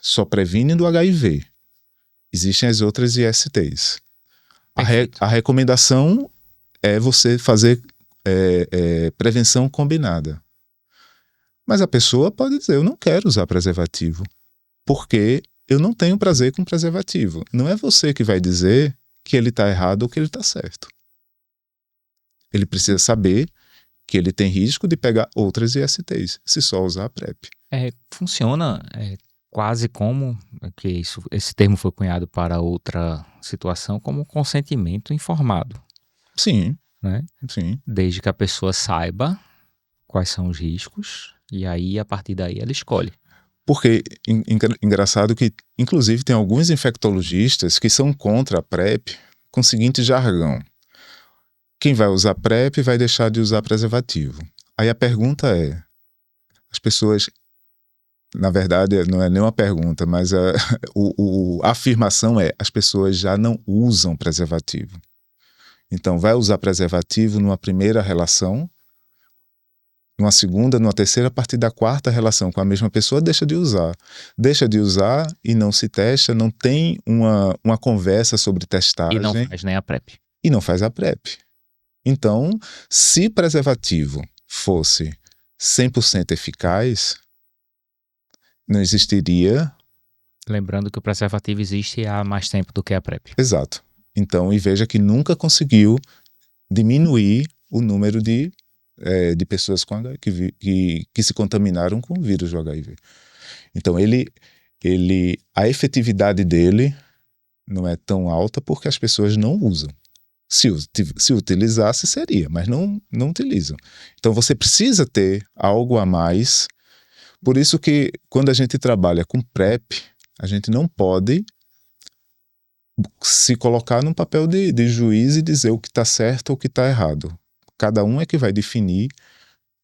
[SPEAKER 2] só previne do HIV. Existem as outras ISTs. A recomendação é você fazer prevenção combinada. Mas a pessoa pode dizer, eu não quero usar preservativo, porque eu não tenho prazer com preservativo. Não é você que vai dizer que ele está errado ou que ele está certo. Ele precisa saber que ele tem risco de pegar outras ISTs, se só usar a PrEP.
[SPEAKER 1] Funciona quase como, que esse termo foi cunhado para outra situação, como consentimento informado.
[SPEAKER 2] Sim.
[SPEAKER 1] Né?
[SPEAKER 2] Sim.
[SPEAKER 1] Desde que a pessoa saiba quais são os riscos, e aí, a partir daí, ela escolhe.
[SPEAKER 2] Porque, engraçado que, inclusive, tem alguns infectologistas que são contra a PrEP com o seguinte jargão. Quem vai usar PrEP vai deixar de usar preservativo. Aí a pergunta é, as pessoas, na verdade, não é nem uma pergunta, mas a afirmação é, as pessoas já não usam preservativo. Então, vai usar preservativo numa primeira relação, numa segunda, numa terceira, a partir da quarta relação com a mesma pessoa, deixa de usar. Deixa de usar e não se testa, não tem uma conversa sobre testagem.
[SPEAKER 1] E não faz nem a PrEP.
[SPEAKER 2] E não faz a PrEP. Então, se preservativo fosse 100% eficaz, não existiria
[SPEAKER 1] Lembrando que o preservativo existe há mais tempo do que a PrEP.
[SPEAKER 2] Exato. Então, e veja que nunca conseguiu diminuir o número de pessoas com que se contaminaram com o vírus do HIV. Então, a efetividade dele não é tão alta porque as pessoas não usam. Se utilizasse, seria, mas não utilizam. Então, você precisa ter algo a mais. Por isso que, quando a gente trabalha com PrEP, a gente não pode se colocar num papel de juiz e dizer o que está certo ou o que está errado. Cada um é que vai definir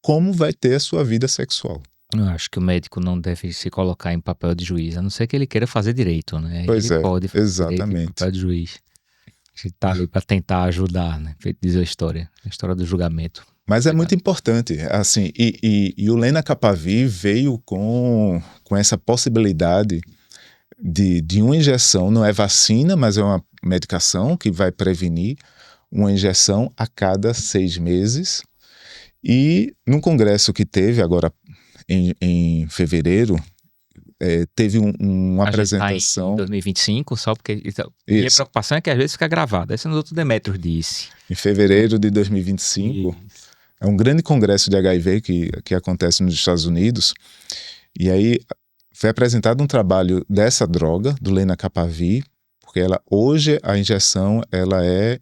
[SPEAKER 2] como vai ter a sua vida sexual.
[SPEAKER 1] Eu acho que o médico não deve se colocar em papel de juiz, a não ser que ele queira fazer direito, né?
[SPEAKER 2] Pois
[SPEAKER 1] Ele pode fazer
[SPEAKER 2] exatamente.
[SPEAKER 1] direito em papel de juiz. A gente tá ali para tentar ajudar, né? Feito diz a história do julgamento.
[SPEAKER 2] Mas é muito importante, assim, e o Lenacapavir veio com essa possibilidade de uma injeção, não é vacina, mas é uma medicação que vai prevenir uma injeção a cada 6 meses. E num congresso que teve agora em fevereiro, teve uma apresentação.
[SPEAKER 1] Tá em 2025, só porque. Então, minha preocupação é que às vezes fica gravado. Esse é o Dr. Demetrios disse.
[SPEAKER 2] Em fevereiro de 2025, é um grande congresso de HIV que acontece nos Estados Unidos. E aí foi apresentado um trabalho dessa droga, do Lenacapavir, porque hoje a injeção ela é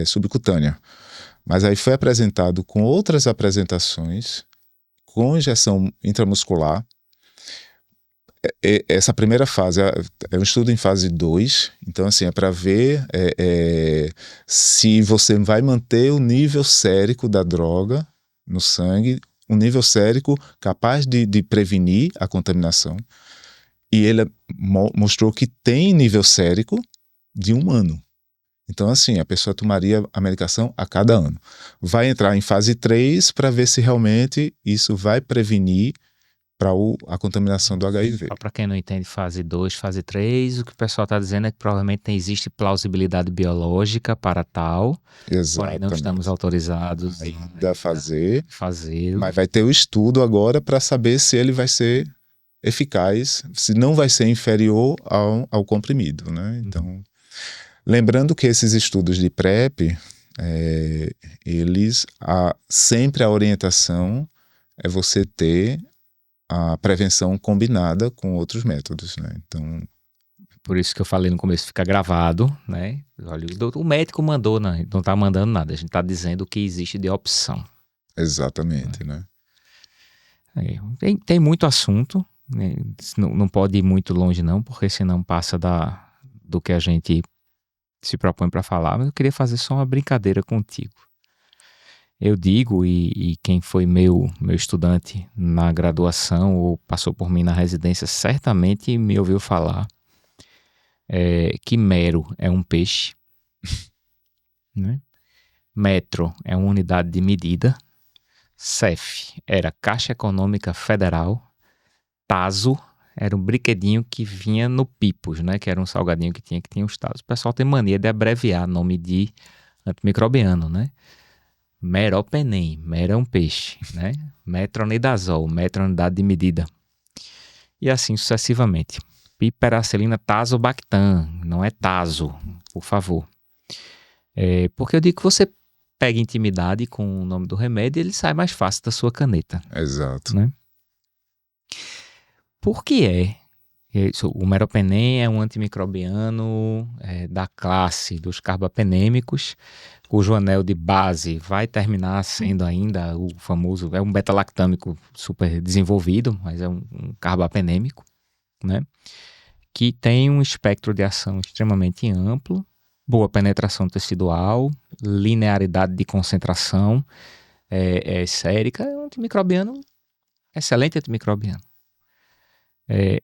[SPEAKER 2] subcutânea. Mas aí foi apresentado com outras apresentações, com injeção intramuscular. Essa primeira fase é um estudo em fase 2, então assim, é para ver se você vai manter o nível sérico da droga no sangue, um nível sérico capaz de prevenir a contaminação. E ele mostrou que tem nível sérico de 1 ano. Então, assim, a pessoa tomaria a medicação a cada ano. Vai entrar em fase 3 para ver se realmente isso vai prevenir para a contaminação do HIV.
[SPEAKER 1] Para quem não entende fase 2, fase 3, o que o pessoal está dizendo é que provavelmente existe plausibilidade biológica para tal.
[SPEAKER 2] Exatamente.
[SPEAKER 1] Porém, não estamos autorizados
[SPEAKER 2] ainda a fazer.
[SPEAKER 1] Mas
[SPEAKER 2] vai ter o estudo agora para saber se ele vai ser eficaz, se não vai ser inferior ao comprimido, né? Então, lembrando que esses estudos de PrEP, sempre a orientação é você ter a prevenção combinada com outros métodos, né? Então,
[SPEAKER 1] por isso que eu falei no começo, fica gravado, né? Olha, o médico mandou, né? Não está mandando nada, a gente está dizendo o que existe de opção.
[SPEAKER 2] Exatamente, né?
[SPEAKER 1] Tem muito assunto, né? Não pode ir muito longe não, porque senão passa do que a gente se propõe para falar, mas eu queria fazer só uma brincadeira contigo. Eu digo, e quem foi meu estudante na graduação ou passou por mim na residência, certamente me ouviu falar que mero é um peixe, né? Metro é uma unidade de medida, CEF era Caixa Econômica Federal, Tazo era um brinquedinho que vinha no Pipos, né? Que era um salgadinho que tinha os Tazos. O pessoal tem mania de abreviar nome de antimicrobiano, né? Meropenem, mero é um peixe, né? Metronidazol, metro unidade de medida. E assim sucessivamente. Piperacilina tazobactam, não é tazo, por favor. Porque eu digo que você pega intimidade com o nome do remédio e ele sai mais fácil da sua caneta.
[SPEAKER 2] Exato.
[SPEAKER 1] Né? Por que o meropenem é um antimicrobiano da classe dos carbapenêmicos, cujo anel de base vai terminar sendo ainda o famoso, é um beta-lactâmico super desenvolvido, mas é um carbapenêmico, né? Que tem um espectro de ação extremamente amplo, boa penetração tecidual, linearidade de concentração sérica, é um antimicrobiano, excelente antimicrobiano.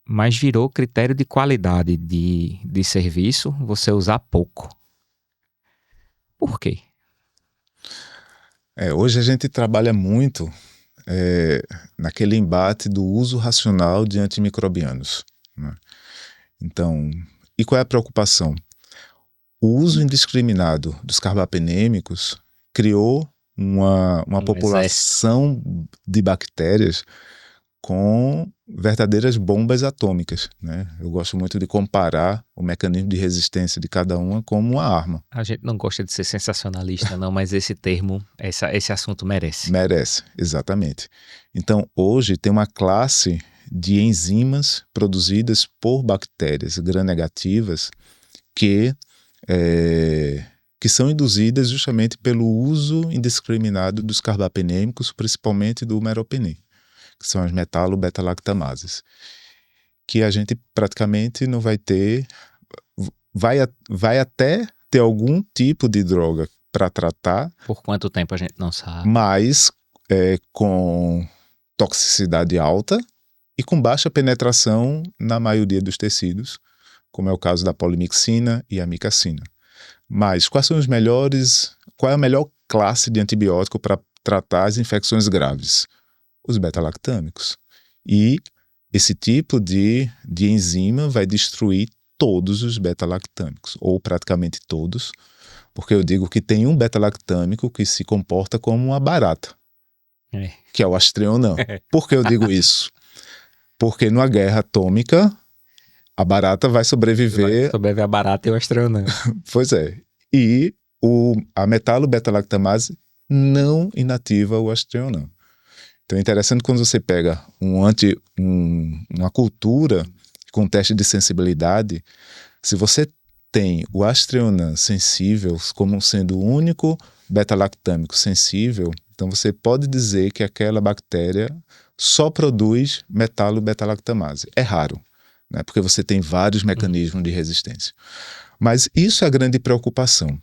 [SPEAKER 1] Mas virou critério de qualidade de serviço você usar pouco. Por quê?
[SPEAKER 2] Hoje a gente trabalha muito naquele embate do uso racional de antimicrobianos, né? Então, e qual é a preocupação? O uso indiscriminado dos carbapenêmicos criou uma população de bactérias com verdadeiras bombas atômicas, né? Eu gosto muito de comparar o mecanismo de resistência de cada uma como uma arma.
[SPEAKER 1] A gente não gosta de ser sensacionalista, não, mas esse termo, esse assunto merece.
[SPEAKER 2] Merece, exatamente. Então, hoje tem uma classe de enzimas produzidas por bactérias gram-negativas que são induzidas justamente pelo uso indiscriminado dos carbapenêmicos, principalmente do meropenem, que são as metalo-beta-lactamases, que a gente praticamente não vai ter, vai até ter algum tipo de droga para tratar.
[SPEAKER 1] Por quanto tempo a gente não sabe.
[SPEAKER 2] Mas com toxicidade alta e com baixa penetração na maioria dos tecidos, como é o caso da polimixina e a micacina. Mas quais são os melhores, qual é a melhor classe de antibiótico para tratar as infecções graves? Os beta-lactâmicos. E esse tipo de enzima vai destruir todos os beta-lactâmicos, ou praticamente todos, porque eu digo que tem um beta-lactâmico que se comporta como uma barata, que é o Aztreonam. Por que eu digo isso? Porque numa guerra atômica, a barata vai sobreviver...
[SPEAKER 1] Vai sobreviver a barata e o Aztreonam.
[SPEAKER 2] Pois é. E a metalo-beta-lactamase não inativa o Aztreonam. Então é interessante quando você pega uma cultura com teste de sensibilidade, se você tem o Aztreonam sensível como sendo o único beta-lactâmico sensível, então você pode dizer que aquela bactéria só produz metalo-beta-lactamase. É raro, né? Porque você tem vários mecanismos de resistência. Mas isso é a grande preocupação.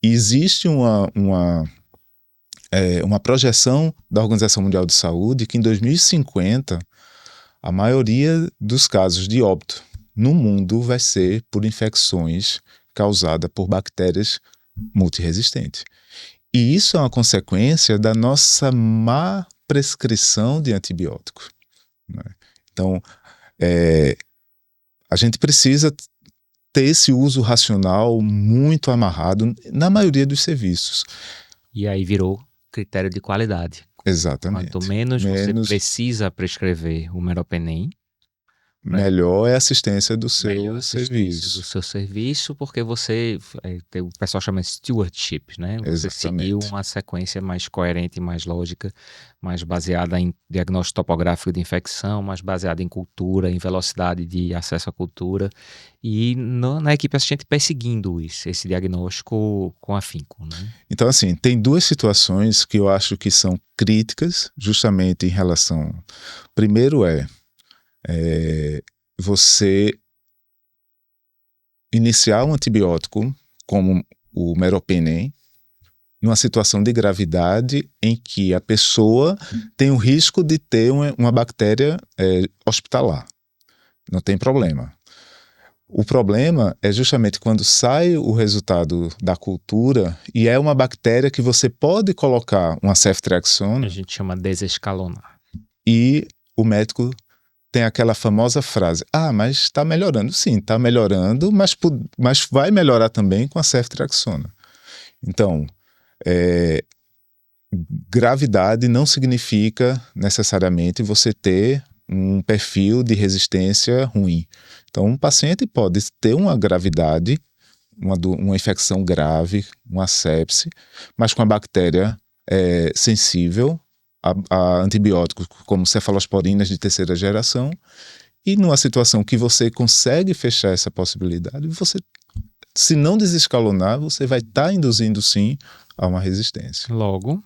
[SPEAKER 2] E existe uma projeção da Organização Mundial de Saúde que em 2050 a maioria dos casos de óbito no mundo vai ser por infecções causadas por bactérias multiresistentes. E isso é uma consequência da nossa má prescrição de antibióticos, né? Então, a gente precisa ter esse uso racional muito amarrado na maioria dos serviços.
[SPEAKER 1] E aí virou critério de qualidade.
[SPEAKER 2] Exatamente.
[SPEAKER 1] Quanto menos você precisa prescrever o meropenem,
[SPEAKER 2] melhor é a assistência do seu
[SPEAKER 1] serviço. Do seu serviço, porque você, o pessoal chama de stewardship, né? Você
[SPEAKER 2] Exatamente.
[SPEAKER 1] seguiu uma sequência mais coerente, mais lógica, mais baseada em diagnóstico topográfico de infecção, mais baseada em cultura, em velocidade de acesso à cultura, e na equipe assistente perseguindo esse diagnóstico com afinco, né?
[SPEAKER 2] Então, assim, tem duas situações que eu acho que são críticas, justamente em relação... Primeiro você iniciar um antibiótico como o meropenem numa situação de gravidade em que a pessoa tem o risco de ter uma bactéria hospitalar. Não tem problema. O problema é justamente quando sai o resultado da cultura e é uma bactéria que você pode colocar uma ceftriaxona.
[SPEAKER 1] A gente chama desescalonar.
[SPEAKER 2] E o médico tem aquela famosa frase: mas está melhorando. Sim, está melhorando, mas vai melhorar também com a ceftriaxona. Então, gravidade não significa necessariamente você ter um perfil de resistência ruim. Então, um paciente pode ter uma gravidade, uma infecção grave, uma sepse, mas com a bactéria sensível a antibióticos como cefalosporinas de terceira geração, e numa situação que você consegue fechar essa possibilidade, você, se não desescalonar, você vai estar induzindo sim a uma resistência.
[SPEAKER 1] Logo,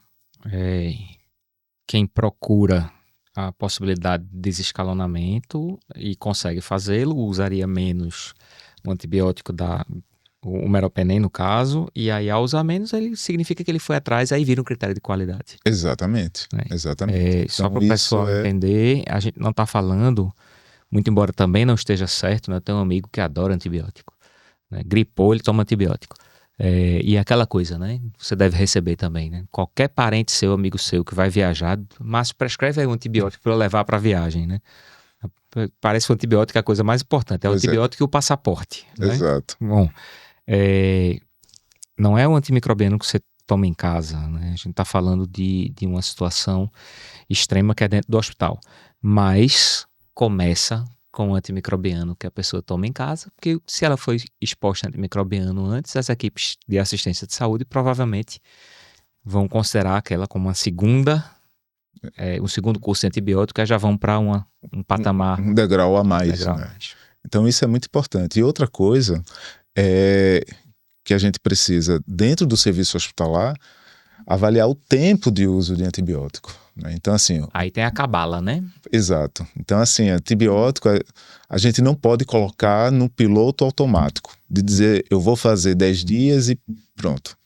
[SPEAKER 1] quem procura a possibilidade de desescalonamento e consegue fazê-lo, usaria menos o antibiótico o meropenem no caso, e aí ao usar menos, ele significa que ele foi atrás, aí vira um critério de qualidade.
[SPEAKER 2] Exatamente, exatamente.
[SPEAKER 1] Só para o pessoal entender, a gente não está falando, muito embora também não esteja certo, né? Eu tenho um amigo que adora antibiótico, né? Gripou, ele toma antibiótico. E aquela coisa, né? Você deve receber também, né? Qualquer parente seu, amigo seu que vai viajar, mas prescreve aí um antibiótico para eu levar para a viagem, né? Parece que o antibiótico é a coisa mais importante, é o antibiótico e o passaporte, né?
[SPEAKER 2] Exato.
[SPEAKER 1] Bom, não é o antimicrobiano que você toma em casa, né? A gente está falando de uma situação extrema que é dentro do hospital. Mas começa com o antimicrobiano que a pessoa toma em casa, porque se ela foi exposta a antimicrobiano antes, as equipes de assistência de saúde provavelmente vão considerar aquela como um segundo curso de antibiótico, e já vão para um patamar,
[SPEAKER 2] um degrau a mais,
[SPEAKER 1] degrau
[SPEAKER 2] né?
[SPEAKER 1] a mais.
[SPEAKER 2] Então isso é muito importante. E outra coisa é que a gente precisa, dentro do serviço hospitalar, avaliar o tempo de uso de antibiótico, né? Então, assim,
[SPEAKER 1] Aí tem a cabala, né?
[SPEAKER 2] exato. Então, assim, antibiótico, a gente não pode colocar no piloto automático, de dizer, eu vou fazer 10 dias e pronto.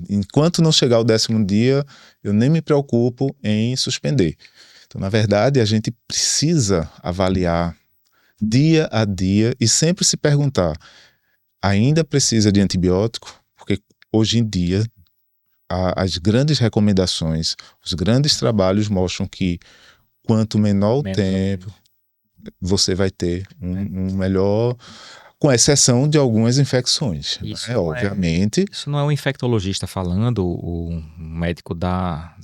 [SPEAKER 2] Enquanto não chegar o 10º dia, eu nem me preocupo em suspender. Então, na verdade, a gente precisa avaliar dia a dia e sempre se perguntar, ainda precisa de antibiótico? Porque hoje em dia, as grandes recomendações, os grandes trabalhos mostram que quanto menor o tempo, você vai ter um melhor, com exceção de algumas infecções.
[SPEAKER 1] Isso,
[SPEAKER 2] né? Obviamente.
[SPEAKER 1] Isso não é um infectologista falando, o médico da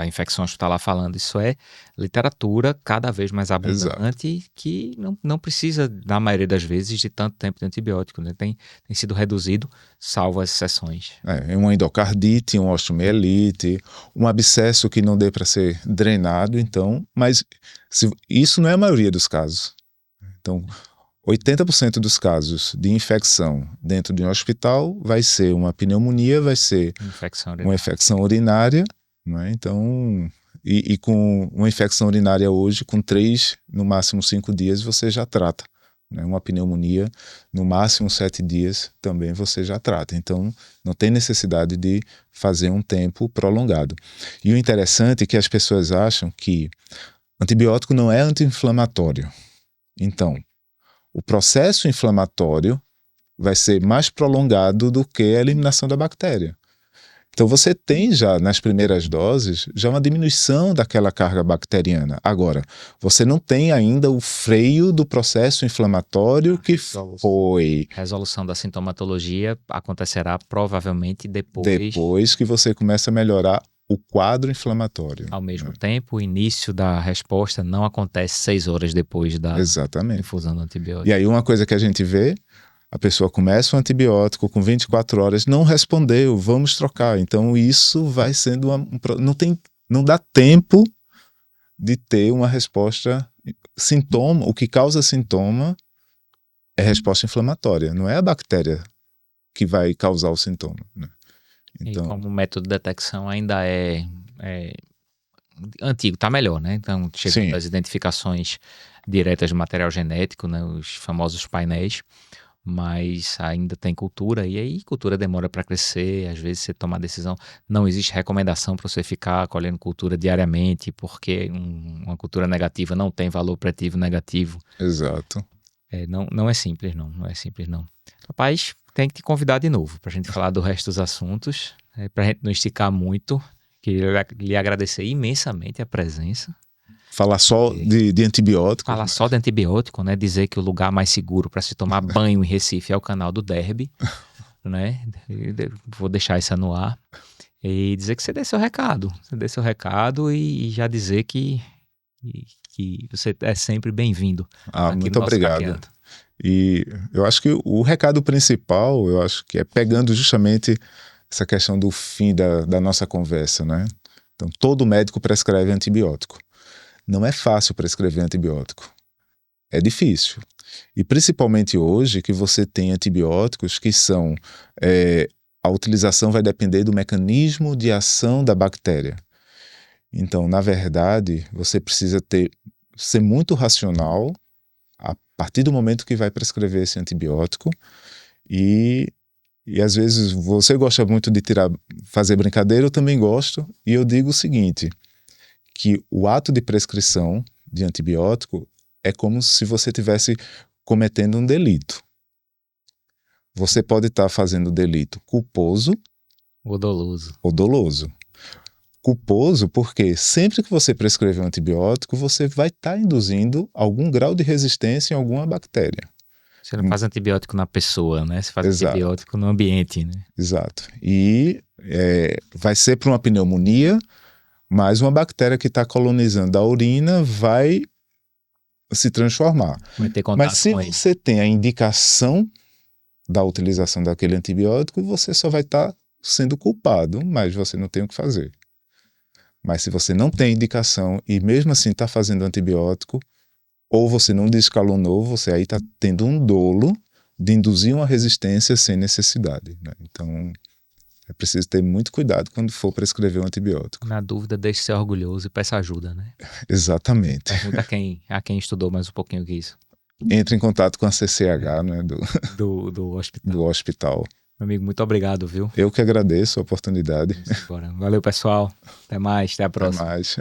[SPEAKER 1] infecção hospitalar falando, isso é literatura cada vez mais abundante. Exato. Que não precisa, na maioria das vezes, de tanto tempo de antibiótico, né? Tem sido reduzido, salvo as exceções.
[SPEAKER 2] Uma endocardite, um osteomielite, um abscesso que não dê para ser drenado, então, mas isso não é a maioria dos casos. Então, 80% dos casos de infecção dentro de um hospital vai ser uma pneumonia, vai ser uma infecção urinária, né? Então, e com uma infecção urinária hoje, com 3, no máximo 5 dias, você já trata. Né? Uma pneumonia, no máximo 7 dias, também você já trata. Então, não tem necessidade de fazer um tempo prolongado. E o interessante é que as pessoas acham que antibiótico não é anti-inflamatório. Então, o processo inflamatório vai ser mais prolongado do que a eliminação da bactéria. Então você tem já, nas primeiras doses, já uma diminuição daquela carga bacteriana. Agora, você não tem ainda o freio do processo inflamatório que foi...
[SPEAKER 1] Resolução da sintomatologia acontecerá provavelmente
[SPEAKER 2] depois que você começa a melhorar o quadro inflamatório.
[SPEAKER 1] Ao mesmo tempo, o início da resposta não acontece 6 horas depois da infusão do antibiótico.
[SPEAKER 2] E aí uma coisa que a gente vê, a pessoa começa o antibiótico, com 24 horas não respondeu, vamos trocar. Então isso vai sendo não dá tempo de ter uma resposta. Sintoma, o que causa sintoma é resposta inflamatória, não é a bactéria que vai causar o sintoma, né?
[SPEAKER 1] Então, e como o método de detecção ainda é antigo, está melhor, né? Então, chegando às identificações diretas de material genético, né? Os famosos painéis, mas ainda tem cultura, e aí cultura demora para crescer, às vezes você toma a decisão, não existe recomendação para você ficar colhendo cultura diariamente, porque uma cultura negativa não tem valor preditivo negativo.
[SPEAKER 2] Exato.
[SPEAKER 1] Não é simples, não é simples, não. Rapaz, tem que te convidar de novo para a gente falar do resto dos assuntos, para a gente não esticar muito. Queria lhe agradecer imensamente a presença.
[SPEAKER 2] Falar só de antibiótico.
[SPEAKER 1] Falar só de antibiótico, né? Dizer que o lugar mais seguro para se tomar banho em Recife é o canal do Derby, né? Vou deixar isso no ar. E dizer que você dê seu recado. Você dê seu recado e já dizer que você é sempre bem-vindo.
[SPEAKER 2] Muito obrigado. Hackeando. E eu acho que o recado principal, eu acho que é pegando justamente essa questão do fim da nossa conversa, né? Então, todo médico prescreve antibiótico. Não é fácil prescrever antibiótico. É difícil. E principalmente hoje que você tem antibióticos que são... a utilização vai depender do mecanismo de ação da bactéria. Então, na verdade, você precisa ser muito racional a partir do momento que vai prescrever esse antibiótico e às vezes você gosta muito de fazer brincadeira, eu também gosto, e eu digo o seguinte, que o ato de prescrição de antibiótico é como se você estivesse cometendo um delito. Você pode estar fazendo delito culposo
[SPEAKER 1] ou doloso.
[SPEAKER 2] Culposo porque sempre que você prescrever um antibiótico, você vai estar induzindo algum grau de resistência em alguma bactéria.
[SPEAKER 1] Você não faz antibiótico na pessoa, né? Você faz antibiótico no ambiente, né?
[SPEAKER 2] Exato. E vai ser para uma pneumonia, mas uma bactéria que está colonizando a urina vai se transformar.
[SPEAKER 1] Vai ter contato
[SPEAKER 2] Mas se
[SPEAKER 1] com ele.
[SPEAKER 2] você tem a indicação da utilização daquele antibiótico, você só vai estar sendo culpado, mas você não tem o que fazer. Mas se você não tem indicação e mesmo assim está fazendo antibiótico, ou você não descalonou, você aí está tendo um dolo de induzir uma resistência sem necessidade, né? Então, é preciso ter muito cuidado quando for prescrever um antibiótico.
[SPEAKER 1] Na dúvida, deixe ser orgulhoso e peça ajuda, né?
[SPEAKER 2] Exatamente.
[SPEAKER 1] Pergunta a quem estudou mais um pouquinho que isso.
[SPEAKER 2] Entre em contato com a CCH, né,
[SPEAKER 1] Do hospital.
[SPEAKER 2] do hospital.
[SPEAKER 1] Meu amigo, muito obrigado, viu?
[SPEAKER 2] Eu que agradeço a oportunidade.
[SPEAKER 1] Vamos embora. Valeu, pessoal. Até mais, até a
[SPEAKER 2] Até
[SPEAKER 1] próxima.
[SPEAKER 2] mais.